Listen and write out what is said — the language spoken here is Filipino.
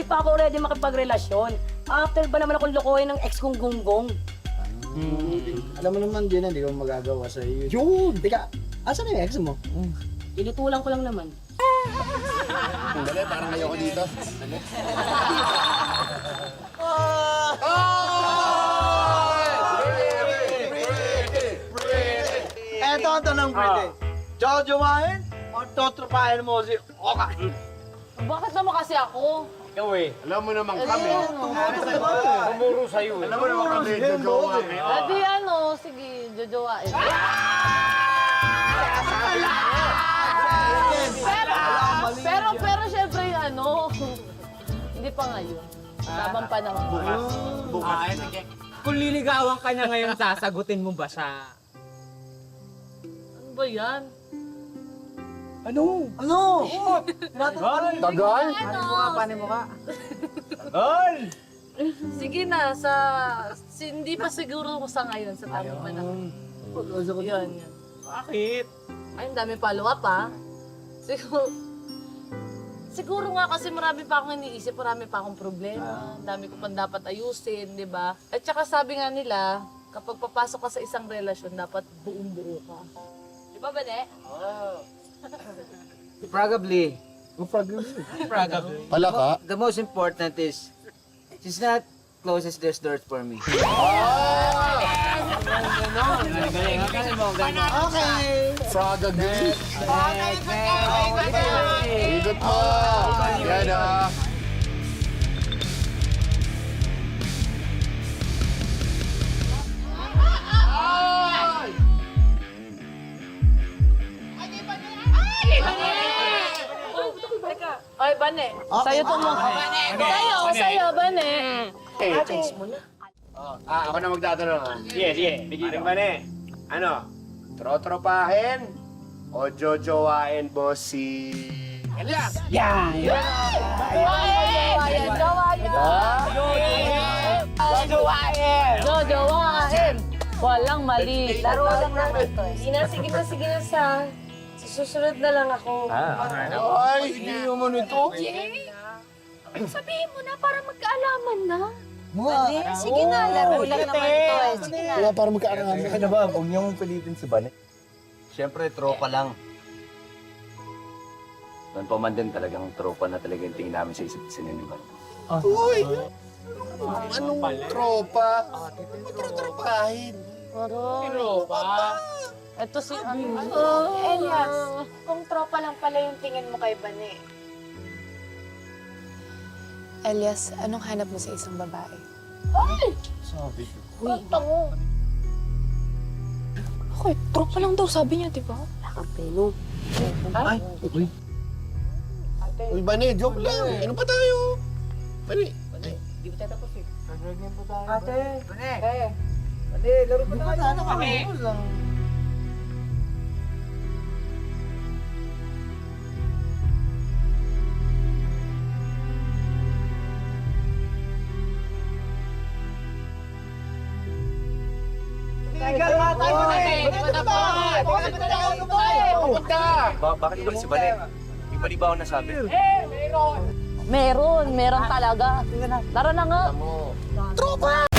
pa ako ready makipagrelasyon. After ba naman akong lokohin ng ex kong gunggong? Alam mo naman din, hindi ko magagawa sa iyo. Yun! Teka, asan na yung ex mo? Tinutulang ko lang naman. Dali, parang ayoko dito. Eto ang tanong, Pretty. Jojowain o totropahin mo si Oka? Bakit naman kasi ako? Alam mo naman kami. Tumuro sa'yo eh. Alam mo naman kami, jojowa kami. Adi sige, jojowain. Pero syempre hindi pa ngayon. Tamang panahon. Bukas. Kung liligawan ka niya ngayon, sasagutin mo ba siya? Ano ba yan? Ano? Tagal? Paano mo ka? Sige na, hindi pa siguro ko sa ngayon, sa tamang panahon. Yun. Bakit? Ay, ang dami follow-up ha. Siguro nga kasi marami pa akong iniisip, marami pa akong problema, dami ko pang dapat ayusin, di ba? At saka sabi nga nila, kapag papasok ka sa isang relasyon, dapat buong-buo ka. Di ba, Bane? Probably. Pala ka? The most important is, she's not closes these doors for me. Okay. Fraga girl. Ikot mo. Yan ah. Ay, Bane, sa'yo to mo. Sa'yo, Bane. Change mo na. Ako na magtatanong ah. Sige. Bigyan ba ni? Ano? Trotropahin o jojowain mo si... Elias! Jojowain! Walang mali. Laro lang naman to. Sige na sa susunod na lang ako. Ay, hindi naman ito. Sabihin mo na para magkaalaman na. Sige na, laro lang naman to eh. Sige na. Wala para magkaaraman. Ano ba? Huwag niyo mong pilitin si Bane. Siyempre, tropa lang. Noon pa man din talagang tropa na talaga yung tingin namin sa isa't isa ni Bane. Uy! Anong tropa? Trotropahin. Ito si Elias, kung tropa lang pala yung tingin mo kay Bane. Elias, anong hanap mo sa isang babae? Sabi ko. Uy, tango. Okay, tropa lang daw sabi niya, di ba? Nakapelo. Uy, Bane, joke lang. Ano pa tayo? Bane. Di ba tayo tapos eh? Bakit naman si Bane? Iba di ba ako nasabi? Meron talaga. Tara na nga. Tropa!